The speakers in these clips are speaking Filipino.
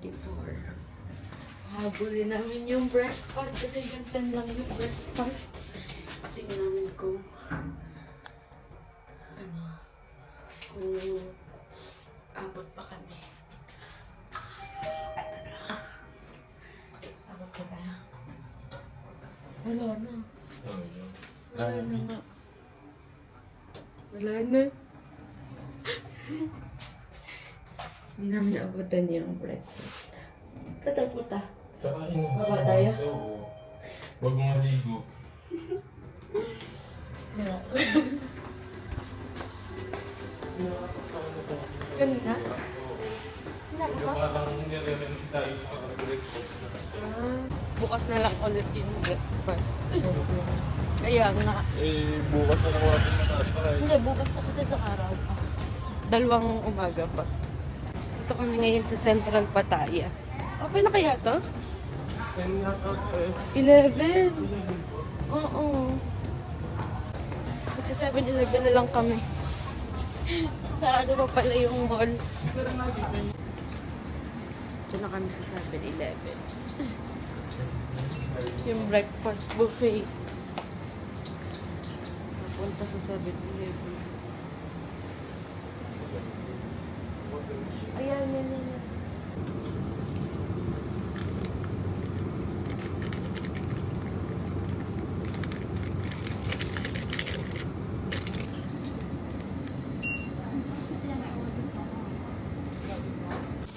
10:34. Habulin namin yung breakfast kasi gantan lang yung breakfast. Tingnan namin kung kung abot pa kami. Abot pa tayo. Wala na. Wala na nga. Wala na. Hindi namin naabutan yung breakfast. Tatakot ah. Kakain mo. Baba tayo? Oo. Huwag mo maligo. Kanina? Kaya parang nire-remit tayo sa breakfast na. Bukas na lang ulit yung breakfast. Kaya nga. Bukas na lang natin matatry. Hindi, bukas na kasi sa araw pa. 2 umaga pa. Dito kami ngayon sa Central Pattaya. Okay na kaya to? 10 yata eh. 11. Oo. Magsa 7-Eleven na lang kami. Sarado pa pala yung mall. Diyan na kami sa 7-Eleven. Yung breakfast buffet. Napunta sa 7-Eleven. Ayan, yan.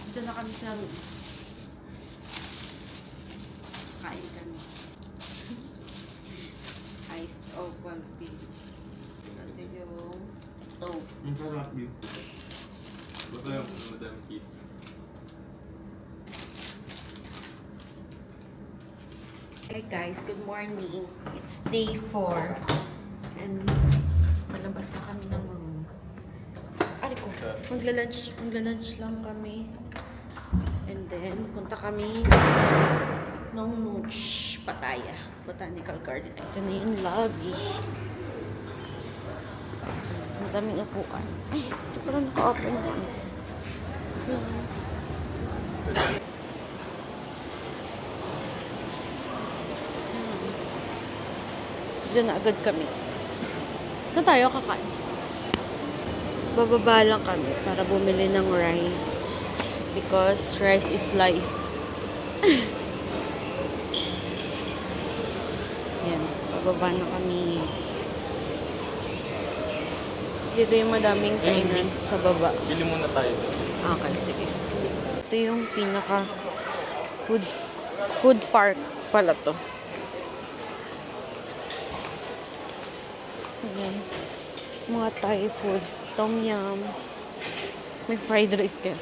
Dito na kami sa room. Kain kami. Iced Ovaltine. Ito yung toast. Yung sarap yun. Basta yung Madam Kiss. Hey guys, good morning. It's day 4. And malabas na kami ng room. Ari ko, magla-lunch lang kami. And then, punta kami ng Nooch, Pattaya, Botanical Garden. Ito na yung lobby. Ang daming upuan. Ay, ito parang naka-open na. Diyan na agad kami. Saan tayo kakain? Bababa lang kami para bumili ng rice. Because rice is life. Yan, bababa na kami. Dito yung madaming kainan sa baba. Bili muna tayo doon. Okay, sige. Ito yung pinaka food park pala to. Ayan. Mga Thai food. Tom yum. May fried rice kaya.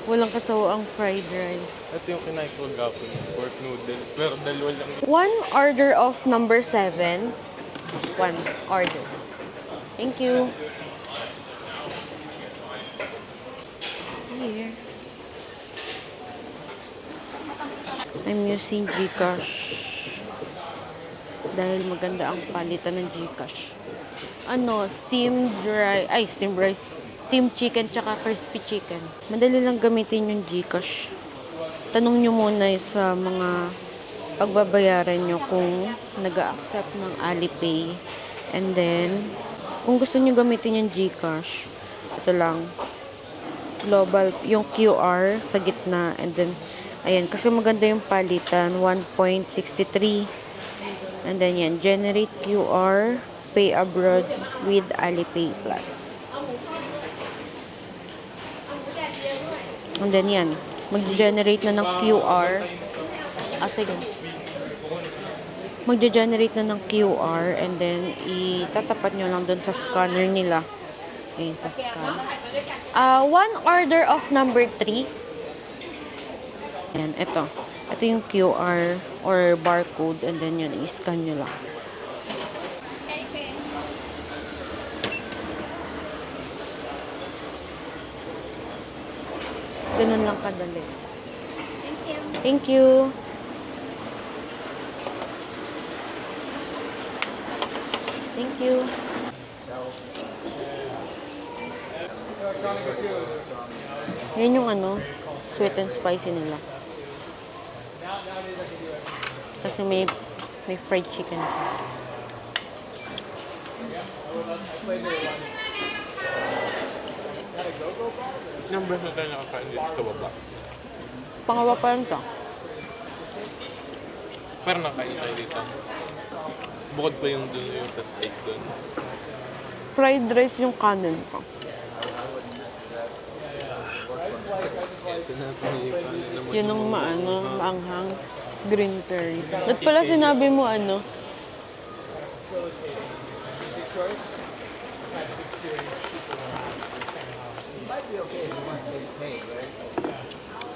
walang kasawa ang fried rice. Ito yung kinain ko gapon. Pork noodles. Pero dalawa lang. 1 order of number 7. 1 order. Thank you. Here. I'm using Gcash. Dahil maganda ang palitan ng Gcash. Steamed rice. Steamed chicken tsaka crispy chicken. Madali lang gamitin yung Gcash. Tanong nyo muna sa mga pagbabayaran nyo kung nag-a-accept ng Alipay. And then, kung gusto nyo gamitin yung Gcash, ito lang. Global, yung QR sa gitna. And then, ayan, kasi maganda yung palitan. 1.63. And then yan, generate QR, pay abroad with Alipay Plus. And then yan, mag-generate na ng QR. Sige. Mag-generate na ng QR and then itatapat nyo lang dun sa scanner nila. Ayun, sa scan. 1 order of number 3. Ayan, ito. Ito yung QR or barcode and then yun, i-scan nyo lang. Ganun lang kadali. Thank you. Thank you. Yan yung ano, sweet and spicy nila. Kasi may fried chicken ako. Yung breast na tayo nakakain dito sa baba. Pangawa pa lang to. Pero nakain tayo dito. Bukod pa yung dun yung sa steak dun. Fried rice yung kanin ko. Yun ang maanghang. Green curry. At pala sinabi mo ano?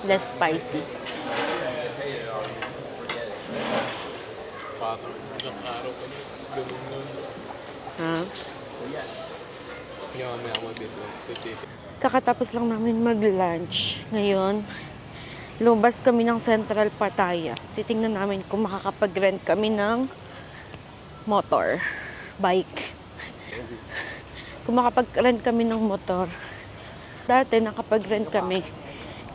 Less spicy. Parang ilang araw pa ganun nun. Ha? Hindi mamaya ako dito. Kakatapos lang namin mag-lunch. Ngayon, lumabas kami ng Central Pattaya. Titingnan namin kung makakapag-rent kami ng motor, bike. Kung makapag-rent kami ng motor. Dati nakapag-rent kami.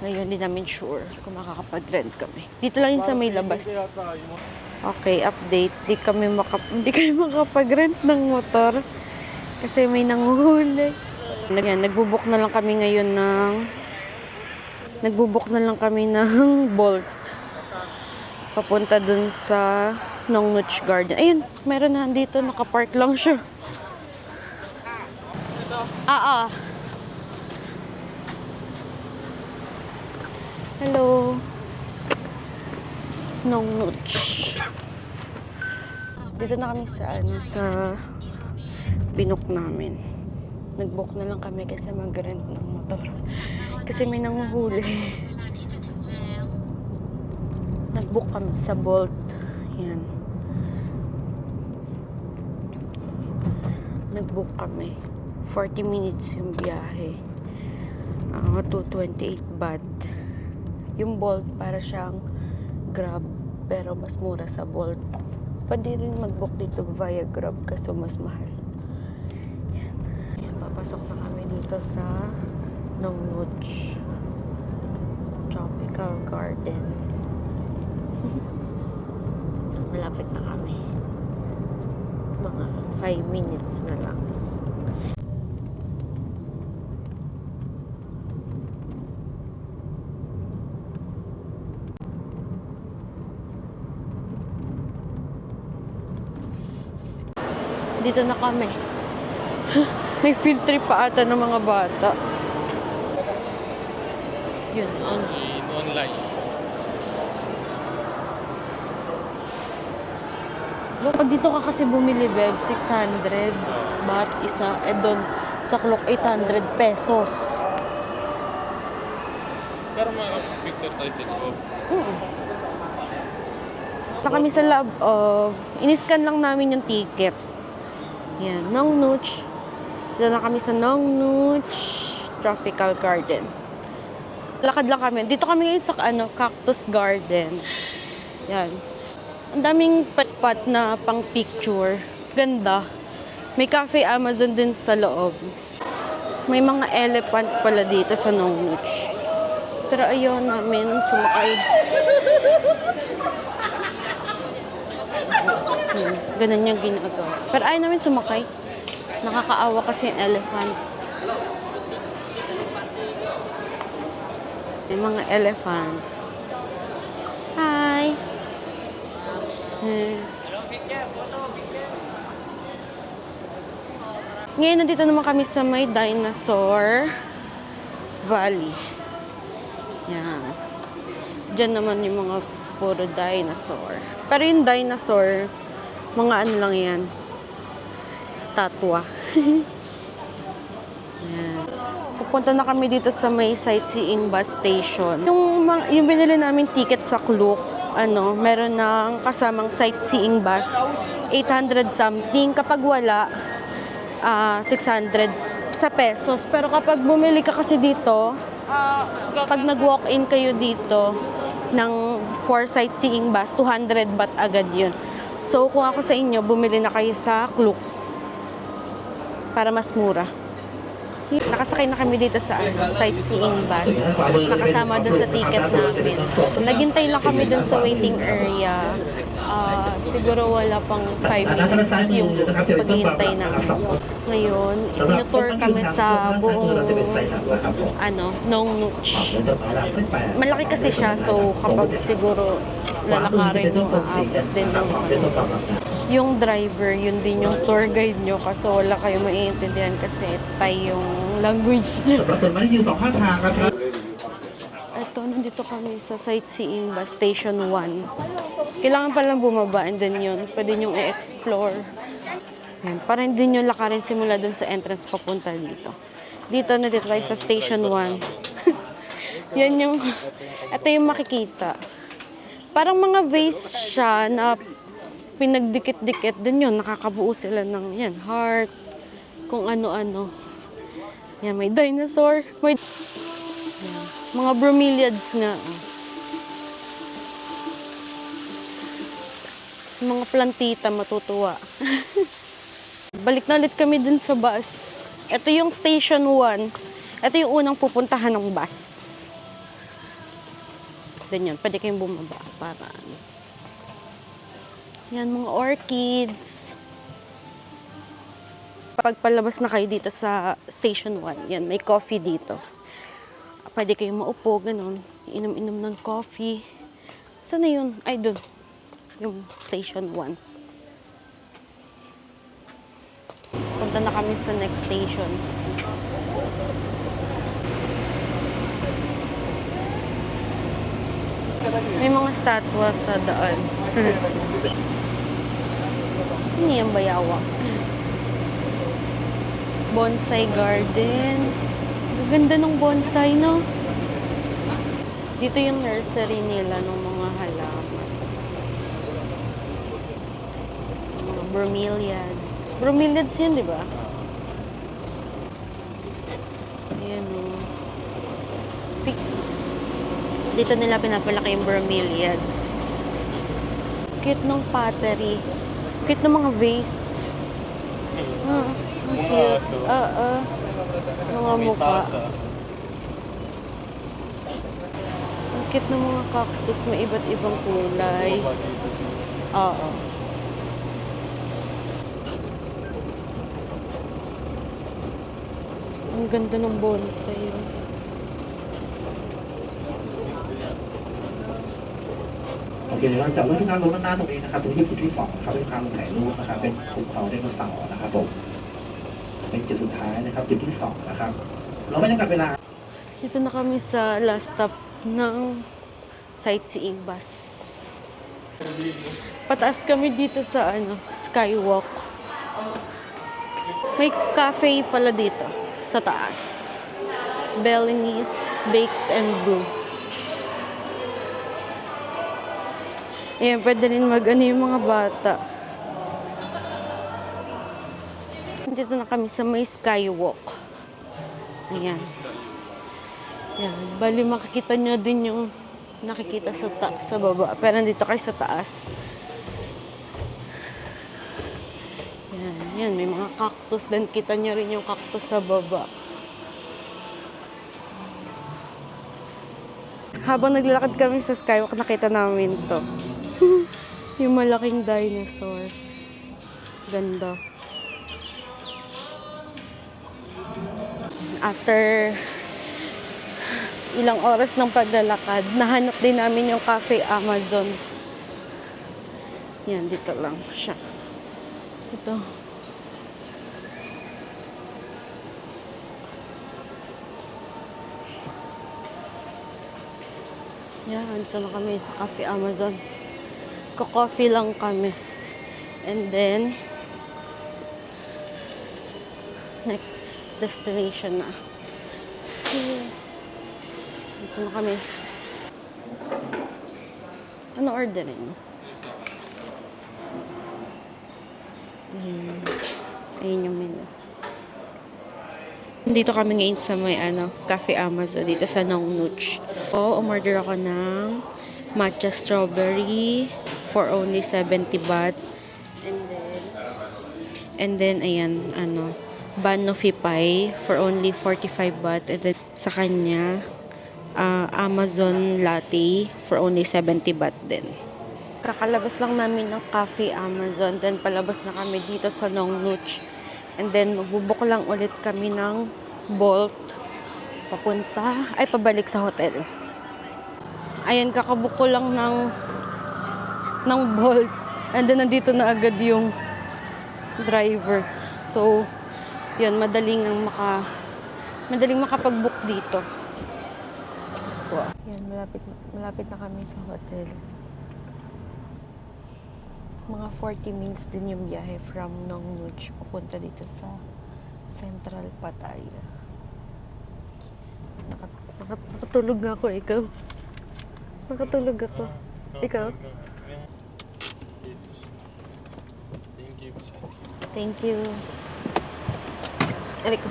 Ngayon, di namin sure kung makakapag-rent kami. Dito lang yun sa may labas. Okay, update. Di kami makapag-rent ng motor. Kasi may nanguhuli. Nagbubuk na lang kami ngayon ng Bolt. Papunta dun sa Nongnuch Garden. Ayun, meron na dito. Nakapark lang siya. Hello. Nongnuch. Dito na kami sa binook namin. Nag-book na lang kami kasi mag-rent ng motor. Kasi may nanguhuli. Nag-book kami sa Bolt. Yan. Nag-book kami. 40 minutes yung biyahe. 228 baht. Yung Bolt para siyang Grab. Pero mas mura sa Bolt. Pwede rin mag-book dito via Grab kasi mas mahal. Papasok na kami dito sa Nongnuch Tropical Garden. Malapit na kami. Mga 5 minutes na lang. Dito na kami. May field trip pa ata ng mga bata. Yun, online. Pag dito ka kasi bumili, Beb, 600 baht isa. Doon sa clock, 800 pesos. Pero makapag-picture tayo sa loob. Na kami sa lab iniscan lang namin yung ticket. Yan, Nongnuch. Dito na kami sa Nongnuch Tropical Garden. Lakad lang kami. Dito kami ngayon sa Cactus Garden. Yan. Ang daming spot na pang picture. Ganda. May cafe Amazon din sa loob. May mga elephant pala dito sa Nongnuch. Pero ayaw namin sumakay. Ganun yung ginagawa. Pero ayaw namin sumakay. Nakakaawa kasi yung elephant. May mga elephant. Hi! Ngayon, nandito naman kami sa may Dinosaur Valley. Yan. Diyan naman yung mga puro dinosaur. Pero yung dinosaur, mga ano lang yan. Statwa. Yan. Pupunta na kami dito sa may sightseeing bus station. Yung binili namin ticket sa Klook, meron ng kasamang sightseeing bus. 800 something. Kapag wala, 600 sa pesos. Pero kapag bumili ka kasi dito, pag nag-walk-in kayo dito ng for sightseeing bus, 200 baht agad yun. So, kung ako sa inyo, bumili na kayo sa Klook para mas mura. Nakasakay na kami dito sa sightseeing bus. Nakasama dun sa ticket namin. Naghintay lang kami dun sa waiting area. Siguro wala pang 5 minutes yung paghihintay namin. Ngayon, itinutour kami sa buong Nong Nooch. Malaki kasi siya, so kapag siguro lalakarin mo, aabot din ng yung driver, yun din yung tour guide nyo kasi wala kayo maiintindihan kasi Thai yung language nyo. Ito, nandito kami sa sightseeing bus, Station 1. Kailangan palang bumaba and then yun, pwede nyong i-explore. Yan, para hindi nyo lakarin simula dun sa entrance papunta dito. Dito na dito tayo sa Station 1. Yan yung, ito yung makikita. Parang mga vase siya na pinagdikit-dikit din yun. Nakakabuo sila ng yan, heart, kung ano-ano. Yan, may dinosaur. May yan, mga bromeliads nga. Mga plantita, matutuwa. Balik na ulit kami dun sa bus. Ito yung Station 1. Ito yung unang pupuntahan ng bus. Then yun, pwede kayong bumaba para yan, mga orchids. Pagpalabas na kayo dito sa Station 1, yan, may coffee dito. Pwede kayong maupo, ganun. Inom-inom ng coffee. Saan na yun? Ay, dun. Yung Station 1. Punta na kami sa next station. May mga statwa sa daan. Hindi yung bayawak. Bonsai garden. Ganda ng bonsai, no? Dito yung nursery nila ng mga halaman. Mga bromeliads. Bromeliads yun, di ba? Ayan, o. Dito nila pinapalaki yung bromeliads. Cute ng pottery. Cute ng mga vase. Ang cute. Mga mukha. Ang cute ng mga cactus. May iba't ibang kulay. Oo. Ang ganda ng bonsai.โอเคเดี๋ยวเราจะเริ่มที่น้ำลงด้านหน้าตรงนี้นะครับตรงนี้คือจุดที่2นะครับเป็นทางถ่ายรูปนะครับเป็นภูเขาไดโนเสาร์นะครับผมเป็นจุดสุดท้ายนะครับจุดที่2นะครับเราไม่จำกัดเวลา Dito na kami sa last stop ng sightseeing bus. Pataas kami dito sa skywalk. May cafe pala dito sa taas. Bellinis Bakes and Brew. Ayan, pwede rin yung mga bata. Dito na kami sa may skywalk. Ayan. Ayan. Bali, makikita nyo din yung nakikita sa baba. Pero nandito kayo sa taas. Ayan. Ayan, may mga cactus din. Kita nyo rin yung cactus sa baba. Habang naglalakad kami sa skywalk, nakita namin to. Yung malaking dinosaur. Ganda. After ilang oras ng paglalakad, nahanap din namin yung Cafe Amazon. Yan, dito lang siya. Ito. Yan, dito na kami sa Cafe Amazon. Ko-coffee lang kami. And then, next destination na. Dito na kami. Ano orderin? Ayun yung menu. Dito kami ngayon sa may Cafe Amazon dito sa Nong Nooch. Umorder ako ng matcha strawberry for only 70 baht. And then ayan, banoffee pie for only 45 baht. And then sa kanya, Amazon latte for only 70 baht din. Kakalabas lang namin ng Cafe Amazon. Then palabas na kami dito sa Nongnuch. And then magbubuk lang ulit kami ng Bolt pabalik sa hotel. Ayan, kakabook ko lang ng Bolt. And then nandito na agad yung driver. So, yun, madaling makapag-book dito. Wow. Yan, malapit na kami sa hotel. Mga 40 minutes din yung biyahe from Nongnuch papunta dito sa Central Pattaya. Nakatulog nga ako, ikaw. Nakatulog ako. Ikaw? Thank you. Aliko.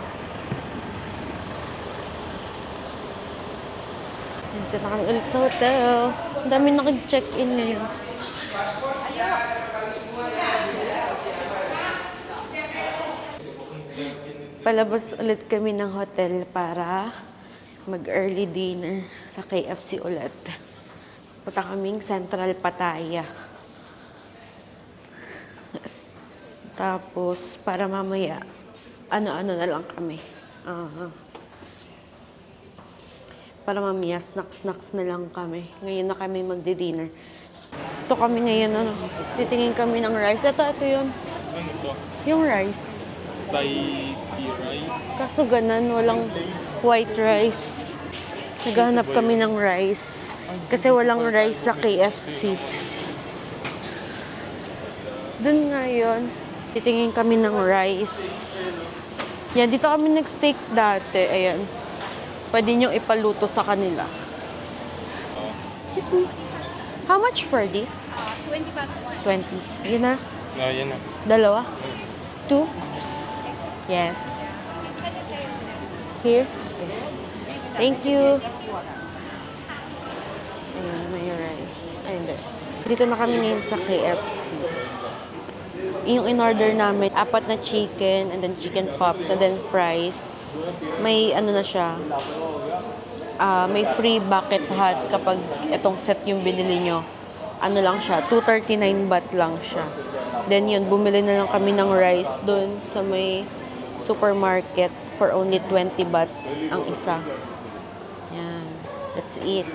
Nandito na kami ulit sa hotel. Ang dami nakag-check-in ngayon. Palabas ulit kami ng hotel para mag-early dinner sa KFC ulit. Punta kaming Central Pattaya. Tapos, para mamaya, ano-ano na lang kami. Para mamaya, snacks na lang kami. Ngayon na kami magdi-dinner. Ito kami ngayon, titingin kami ng rice. Ito yun. Ano to? Yung rice. Thai tea rice. Kaso ganan, walang white rice. Naghahanap kami ng rice. Kasi walang rice sa KFC. Dun nga yun. Titingin kami ng rice. Yan, dito kami nag-steak dati. Ayan. Pwede nyo ipaluto sa kanila. Excuse me. How much for this? 20 baht. 20. Yun na. Yan na. Dalawa? 2? Yes. Here? Thank you. Ayan, may rice. Ayun, hindi. Dito na kami ngayon sa KFC. Yung in-order namin, 4 na chicken, and then chicken pops, and then fries. May ano na siya, may free bucket hat kapag itong set yung binili nyo. Ano lang siya, 239 baht lang siya. Then yun, bumili na lang kami ng rice dun sa may supermarket for only 20 baht ang isa. Yan. Let's eat.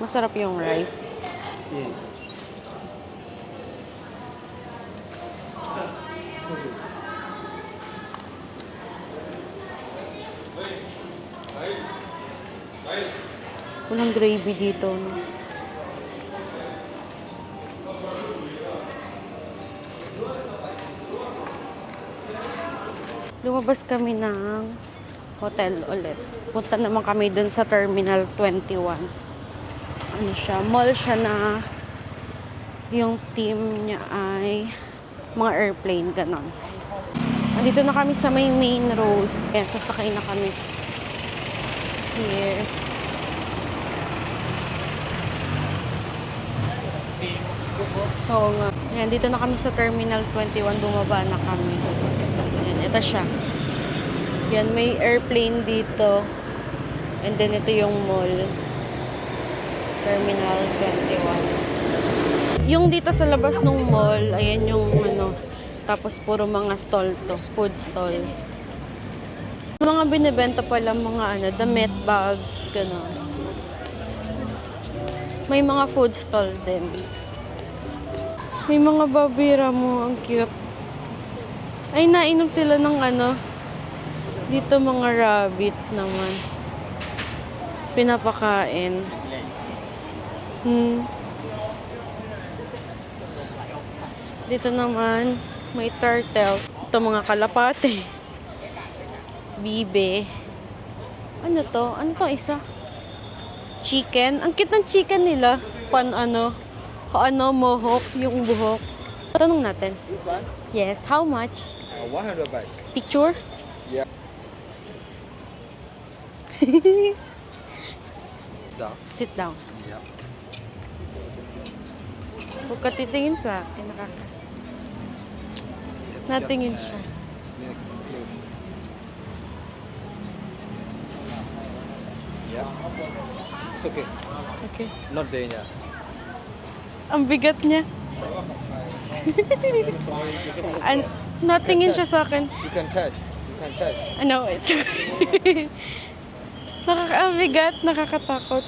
Masarap yung rice. Walang gravy dito, no? Lumabas kami ng hotel ulit. Punta naman kami dun sa Terminal 21. Ano siya? Mall siya na yung team niya ay mga airplane, ganon. Andito na kami sa may main road. Ayan, sasakay na kami. Here. Oo nga. Ayan, dito na kami sa Terminal 21. Bumaba na kami. Ayan, ito siya. Yan, may airplane dito. And then, ito yung mall. Terminal 21. Yung dito sa labas ng mall, ayan yung ano, tapos puro mga stall to, food stalls. Mga binibenta pala mga ano, damit, bags, gano'n. May mga food stall din. May mga babira mo, ang cute. Ay, nainom sila ng ano, dito mga rabbit naman. Pinapakain. Dito naman, may turtle. Ito mga kalapate. Bibe. Ano to? Ano to isa? Chicken. Ang cute ng chicken nila. Mohawk, yung buhok. Tanong natin. Yes, how much? 100 baht. Picture? Yeah. Down. Sit down. Yeah. Huwag ka titingin sa akin. Natingin siya. yeah? It's okay. Okay. Not danger. Ang bigat niya. Natingin siya sa akin. You can touch. You can touch. Ano, it's okay. Ang bigat, nakakatakot.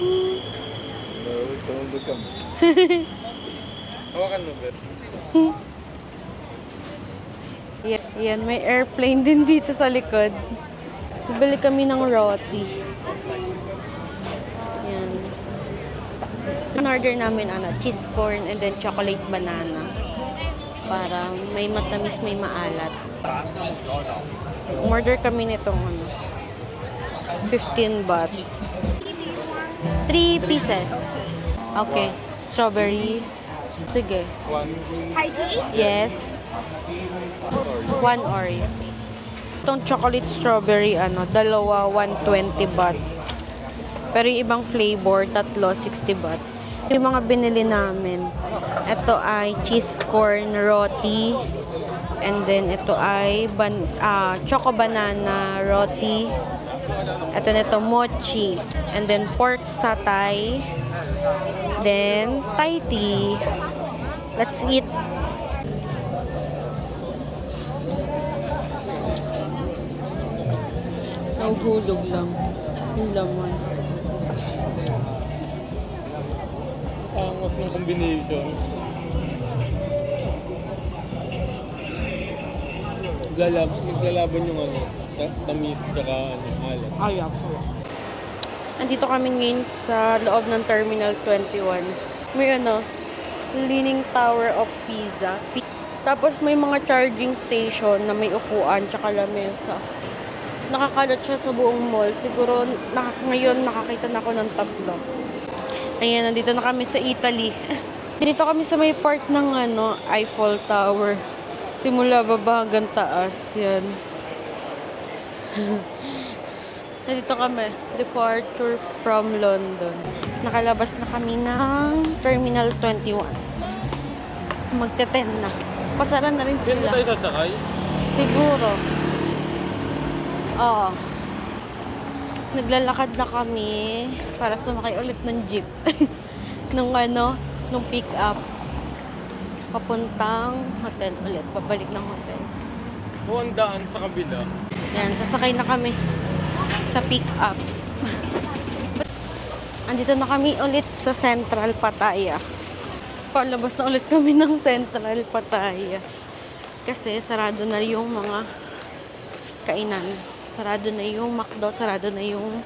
No, don't look at me. Hawakan mo, bro. Yan, may airplane din dito sa likod. Bibili kami ng roti. Yan. In-order namin cheese corn and then chocolate banana. Para may matamis, may maalat. Umorder kami nitong 15 baht. 3 pieces. Okay. Strawberry. Sige. Yes. 1 Oreo. Itong chocolate strawberry, dalawa 120 baht. Pero yung ibang flavor, tatlo 60 baht. Yung mga binili namin, ito ay cheese corn roti. And then ito ay choco banana roti. Ito nito mochi. And then pork satay. Then Thai tea. Let's eat. Naghulog lang. Yung laman. Angas ng combination. Naglalaban yung tamis tsaka alat. Ay, ako. Andito kami ngayon sa loob ng Terminal 21. May Leaning Tower of Pisa. Tapos may mga charging station na may upuan tsaka lamesa. Nakakalat siya sa buong mall. Siguro ngayon nakakita na ako ng 3. Ayan, nandito na kami sa Italy. Dito kami sa may part ng Eiffel Tower. Simula baba hanggang taas. Yan. Nandito kami. Departure from London. Nakalabas na kami ng Terminal 21. Magte-10 na. Pasara na rin Saan sila. tayo sasakay? Siguro. Oo. Naglalakad na kami para sumakay ulit ng jeep. nung pick up. Papuntang hotel ulit. Pabalik ng hotel. O ang daan sa kabila. Yan, sasakay na kami sa pick up. Andito na kami ulit sa Central Pattaya. Palabas na ulit kami ng Central Pattaya. Kasi sarado na yung mga kainan. Sarado na yung McDo, sarado na yung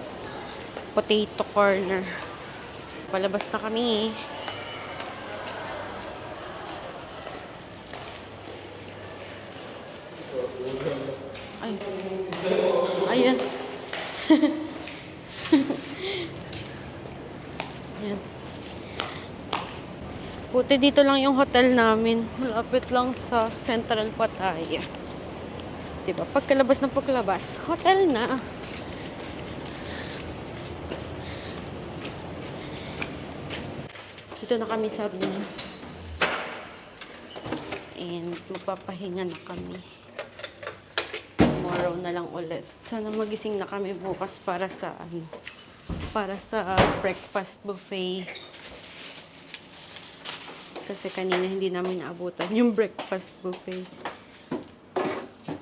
potato corner. Palabas na kami. Ay. Ayan. Ayan. Buti dito lang yung hotel namin. Malapit lang sa Central Pattaya. Diba? Pagkalabas ng pagkalabas, hotel na. Dito na kami sa room. And magpapahinga na kami. Tomorrow na lang ulit. Sana magising na kami bukas para sa breakfast buffet. Kasi kanina hindi namin naabutan yung breakfast buffet.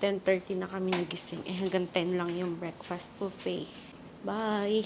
10:30 na kami nagising. Hanggang 10 lang yung breakfast buffet. Bye!